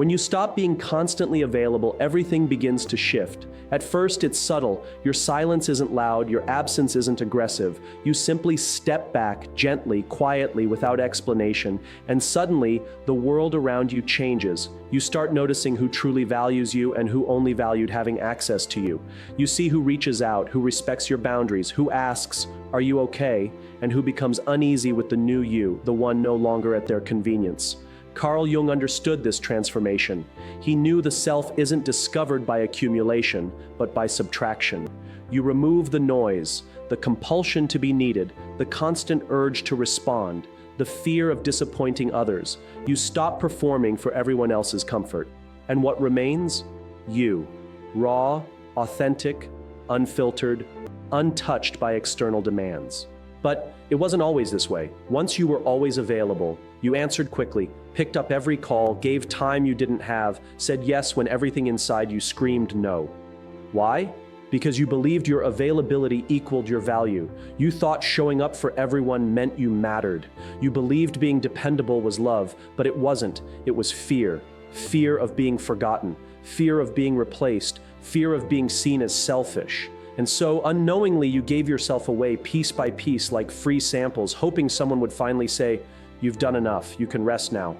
When you stop being constantly available, everything begins to shift. At first, it's subtle. Your silence isn't loud, your absence isn't aggressive. You simply step back gently, quietly, without explanation, and suddenly, the world around you changes. You start noticing who truly values you and who only valued having access to you. You see who reaches out, who respects your boundaries, who asks, "Are you okay?" and who becomes uneasy with the new you, the one no longer at their convenience. Carl Jung understood this transformation. He knew the self isn't discovered by accumulation, but by subtraction. You remove the noise, the compulsion to be needed, the constant urge to respond, the fear of disappointing others. You stop performing for everyone else's comfort. And what remains? You. Raw, authentic, unfiltered, untouched by external demands. But it wasn't always this way. Once you were always available, you answered quickly, picked up every call, gave time you didn't have, said yes when everything inside you screamed no. Why? Because you believed your availability equaled your value. You thought showing up for everyone meant you mattered. You believed being dependable was love, but it wasn't. It was fear. Fear of being forgotten, fear of being replaced, fear of being seen as selfish. And so, unknowingly, you gave yourself away piece by piece like free samples, hoping someone would finally say, "You've done enough, you can rest now."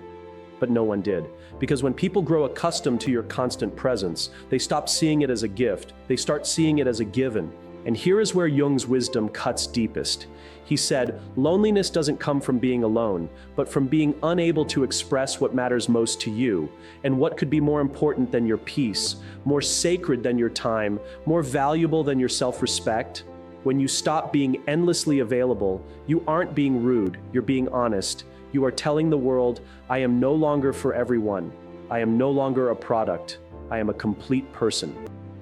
But no one did. Because when people grow accustomed to your constant presence, they stop seeing it as a gift, they start seeing it as a given. And here is where Jung's wisdom cuts deepest. He said, loneliness doesn't come from being alone, but from being unable to express what matters most to you, and what could be more important than your peace, more sacred than your time, more valuable than your self-respect. When you stop being endlessly available, you aren't being rude, you're being honest. You are telling the world, I am no longer for everyone. I am no longer a product. I am a complete person.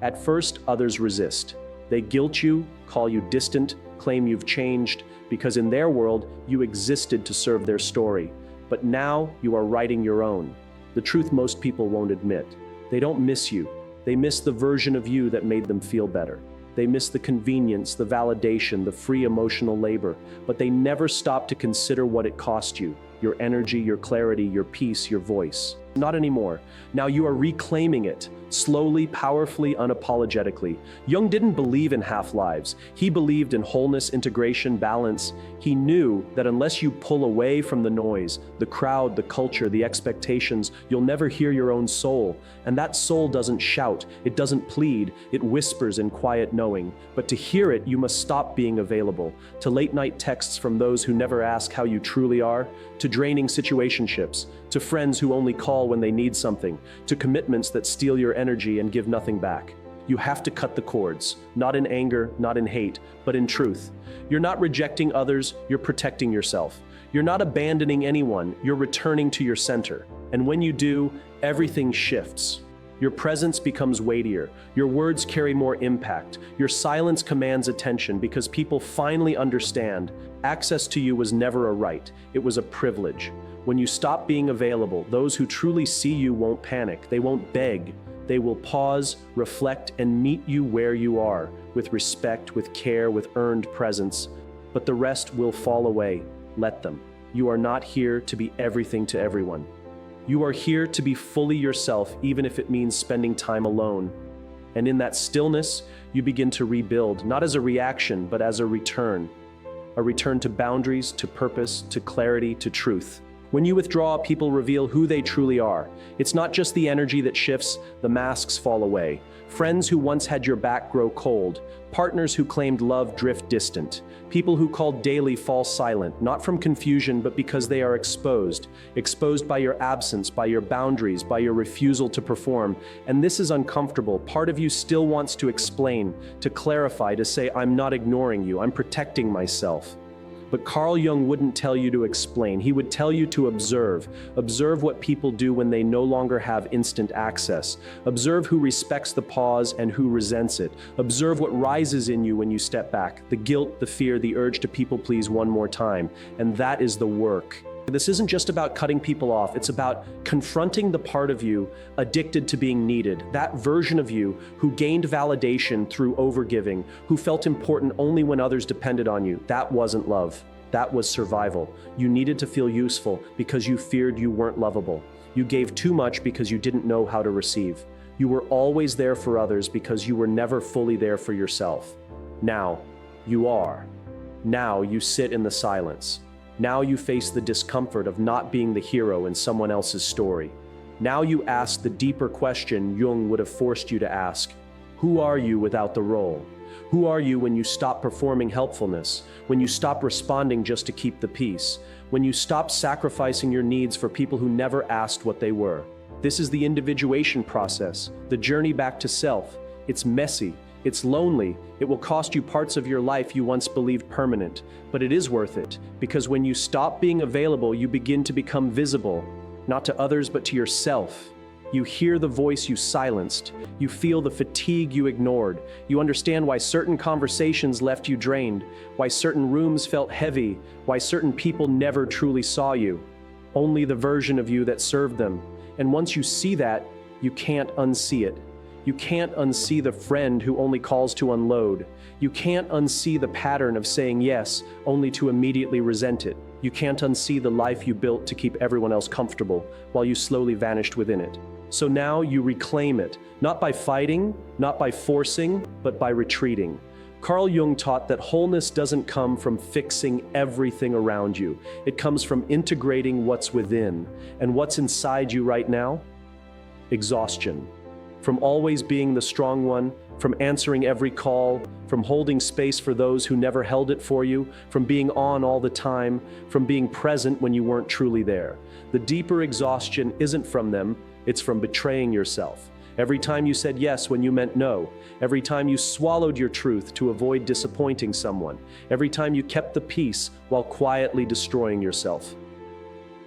At first, others resist. They guilt you, call you distant, claim you've changed, because in their world, you existed to serve their story. But now, you are writing your own. The truth most people won't admit. They don't miss you. They miss the version of you that made them feel better. They miss the convenience, the validation, the free emotional labor, but they never stop to consider what it cost you, your energy, your clarity, your peace, your voice. Not anymore. Now you are reclaiming it, slowly, powerfully, unapologetically. Jung didn't believe in half-lives. He believed in wholeness, integration, balance. He knew that unless you pull away from the noise, the crowd, the culture, the expectations, you'll never hear your own soul. And that soul doesn't shout, it doesn't plead, it whispers in quiet knowing. But to hear it, you must stop being available. To late-night texts from those who never ask how you truly are, to draining situationships, to friends who only call when they need something, to commitments that steal your energy and give nothing back. You have to cut the cords, not in anger, not in hate, but in truth. You're not rejecting others, you're protecting yourself. You're not abandoning anyone, you're returning to your center. And when you do, everything shifts. Your presence becomes weightier, your words carry more impact, your silence commands attention because people finally understand access to you was never a right, it was a privilege. When you stop being available, those who truly see you won't panic, they won't beg. They will pause, reflect, and meet you where you are, with respect, with care, with earned presence. But the rest will fall away. Let them. You are not here to be everything to everyone. You are here to be fully yourself, even if it means spending time alone. And in that stillness, you begin to rebuild, not as a reaction, but as a return. A return to boundaries, to purpose, to clarity, to truth. When you withdraw, people reveal who they truly are. It's not just the energy that shifts, the masks fall away. Friends who once had your back grow cold. Partners who claimed love drift distant. People who called daily fall silent, not from confusion, but because they are exposed. Exposed by your absence, by your boundaries, by your refusal to perform. And this is uncomfortable. Part of you still wants to explain, to clarify, to say, I'm not ignoring you, I'm protecting myself. But Carl Jung wouldn't tell you to explain. He would tell you to observe. Observe what people do when they no longer have instant access. Observe who respects the pause and who resents it. Observe what rises in you when you step back. The guilt, the fear, the urge to people please one more time. And that is the work. This isn't just about cutting people off, it's about confronting the part of you addicted to being needed, that version of you who gained validation through overgiving, who felt important only when others depended on you. That wasn't love. That was survival. You needed to feel useful because you feared you weren't lovable. You gave too much because you didn't know how to receive. You were always there for others because you were never fully there for yourself. Now, you are. Now you sit in the silence. Now you face the discomfort of not being the hero in someone else's story. Now you ask the deeper question Jung would have forced you to ask. Who are you without the role? Who are you when you stop performing helpfulness? When you stop responding just to keep the peace? When you stop sacrificing your needs for people who never asked what they were? This is the individuation process, the journey back to self. It's messy, it's lonely, it will cost you parts of your life you once believed permanent, but it is worth it, because when you stop being available, you begin to become visible, not to others but to yourself. You hear the voice you silenced, you feel the fatigue you ignored, you understand why certain conversations left you drained, why certain rooms felt heavy, why certain people never truly saw you, only the version of you that served them. And once you see that, you can't unsee it. You can't unsee the friend who only calls to unload. You can't unsee the pattern of saying yes, only to immediately resent it. You can't unsee the life you built to keep everyone else comfortable, while you slowly vanished within it. So now you reclaim it, not by fighting, not by forcing, but by retreating. Carl Jung taught that wholeness doesn't come from fixing everything around you. It comes from integrating what's within. And what's inside you right now? Exhaustion. From always being the strong one, from answering every call, from holding space for those who never held it for you, from being on all the time, from being present when you weren't truly there. The deeper exhaustion isn't from them, it's from betraying yourself. Every time you said yes when you meant no, every time you swallowed your truth to avoid disappointing someone, every time you kept the peace while quietly destroying yourself.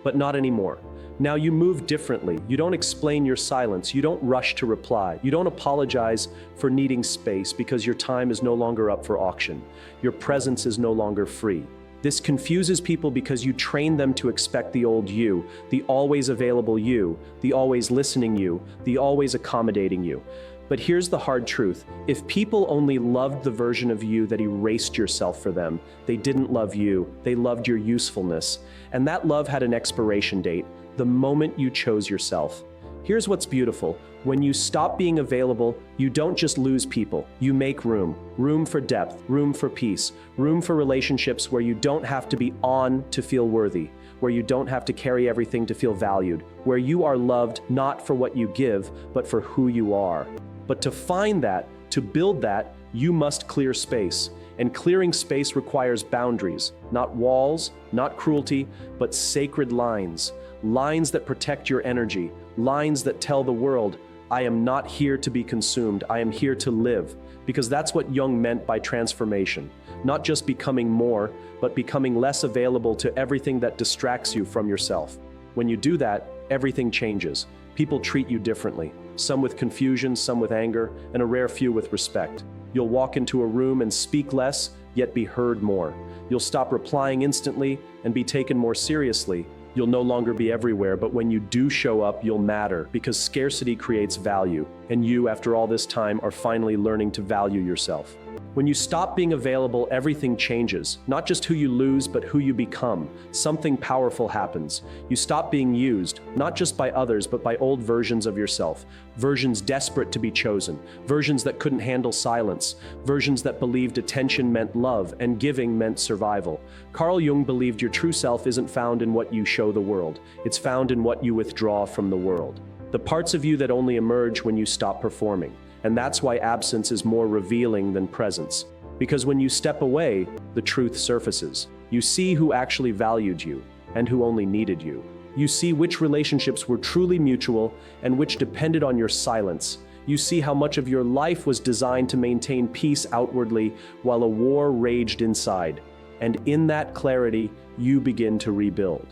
But not anymore. Now you move differently. You don't explain your silence. You don't rush to reply. You don't apologize for needing space because your time is no longer up for auction. Your presence is no longer free. This confuses people because you train them to expect the old you, the always available you, the always listening you, the always accommodating you. But here's the hard truth. If people only loved the version of you that erased yourself for them, they didn't love you, they loved your usefulness. And that love had an expiration date, the moment you chose yourself. Here's what's beautiful. When you stop being available, you don't just lose people, you make room. Room for depth, room for peace, room for relationships where you don't have to be on to feel worthy, where you don't have to carry everything to feel valued, where you are loved not for what you give, but for who you are. But to find that, to build that, you must clear space. And clearing space requires boundaries, not walls, not cruelty, but sacred lines. Lines that protect your energy, lines that tell the world, I am not here to be consumed, I am here to live. Because that's what Jung meant by transformation. Not just becoming more, but becoming less available to everything that distracts you from yourself. When you do that, everything changes. People treat you differently, some with confusion, some with anger, and a rare few with respect. You'll walk into a room and speak less, yet be heard more. You'll stop replying instantly and be taken more seriously. You'll no longer be everywhere, but when you do show up, you'll matter, because scarcity creates value, and you, after all this time, are finally learning to value yourself. When you stop being available, everything changes. Not just who you lose, but who you become. Something powerful happens. You stop being used, not just by others, but by old versions of yourself. Versions desperate to be chosen. Versions that couldn't handle silence. Versions that believed attention meant love and giving meant survival. Carl Jung believed your true self isn't found in what you show the world. It's found in what you withdraw from the world. The parts of you that only emerge when you stop performing. And that's why absence is more revealing than presence. Because when you step away, the truth surfaces. You see who actually valued you and who only needed you. You see which relationships were truly mutual and which depended on your silence. You see how much of your life was designed to maintain peace outwardly while a war raged inside. And in that clarity, you begin to rebuild.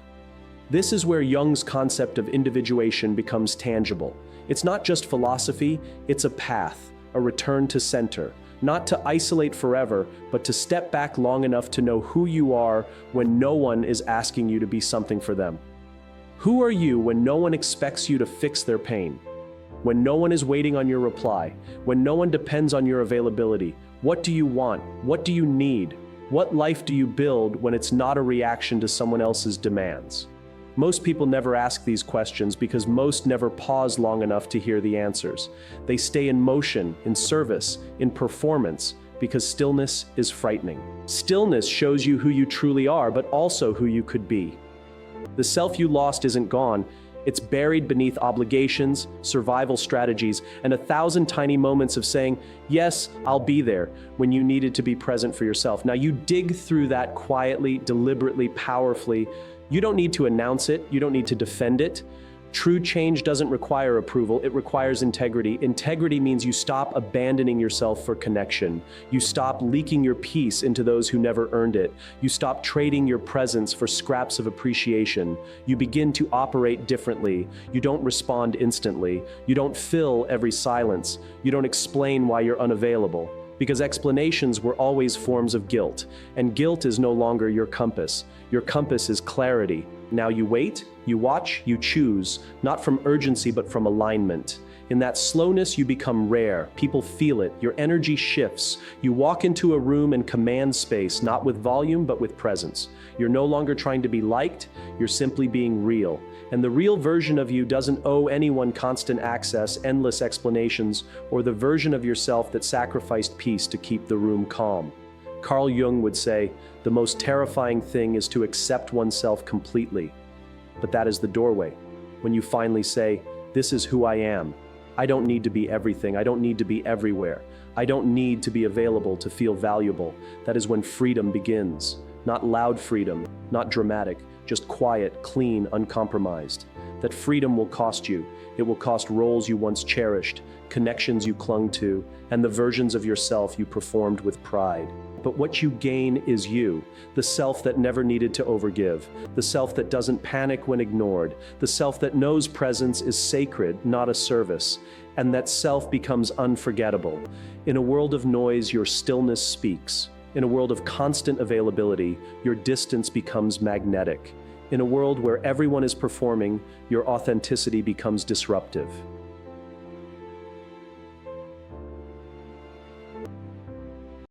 This is where Jung's concept of individuation becomes tangible. It's not just philosophy, it's a path, a return to center. Not to isolate forever, but to step back long enough to know who you are when no one is asking you to be something for them. Who are you when no one expects you to fix their pain? When no one is waiting on your reply? When no one depends on your availability? What do you want? What do you need? What life do you build when it's not a reaction to someone else's demands? Most people never ask these questions because most never pause long enough to hear the answers. They stay in motion, in service, in performance, because stillness is frightening. Stillness shows you who you truly are, but also who you could be. The self you lost isn't gone. It's buried beneath obligations, survival strategies, and 1,000 tiny moments of saying, yes, I'll be there, when you needed to be present for yourself. Now you dig through that quietly, deliberately, powerfully. You don't need to announce it. You don't need to defend it. True change doesn't require approval, it requires integrity. Integrity means you stop abandoning yourself for connection. You stop leaking your peace into those who never earned it. You stop trading your presence for scraps of appreciation. You begin to operate differently. You don't respond instantly. You don't fill every silence. You don't explain why you're unavailable. Because explanations were always forms of guilt, and guilt is no longer your compass. Your compass is clarity. Now you wait, you watch, you choose, not from urgency but from alignment. In that slowness you become rare, people feel it, your energy shifts. You walk into a room and command space, not with volume but with presence. You're no longer trying to be liked, you're simply being real. And the real version of you doesn't owe anyone constant access, endless explanations, or the version of yourself that sacrificed peace to keep the room calm. Carl Jung would say, the most terrifying thing is to accept oneself completely. But that is the doorway. When you finally say, this is who I am. I don't need to be everything. I don't need to be everywhere. I don't need to be available to feel valuable. That is when freedom begins. Not loud freedom, not dramatic, just quiet, clean, uncompromised. That freedom will cost you. It will cost roles you once cherished, connections you clung to, and the versions of yourself you performed with pride. But what you gain is you, the self that never needed to overgive, the self that doesn't panic when ignored, the self that knows presence is sacred, not a service, and that self becomes unforgettable. In a world of noise, your stillness speaks. In a world of constant availability, your distance becomes magnetic. In a world where everyone is performing, your authenticity becomes disruptive.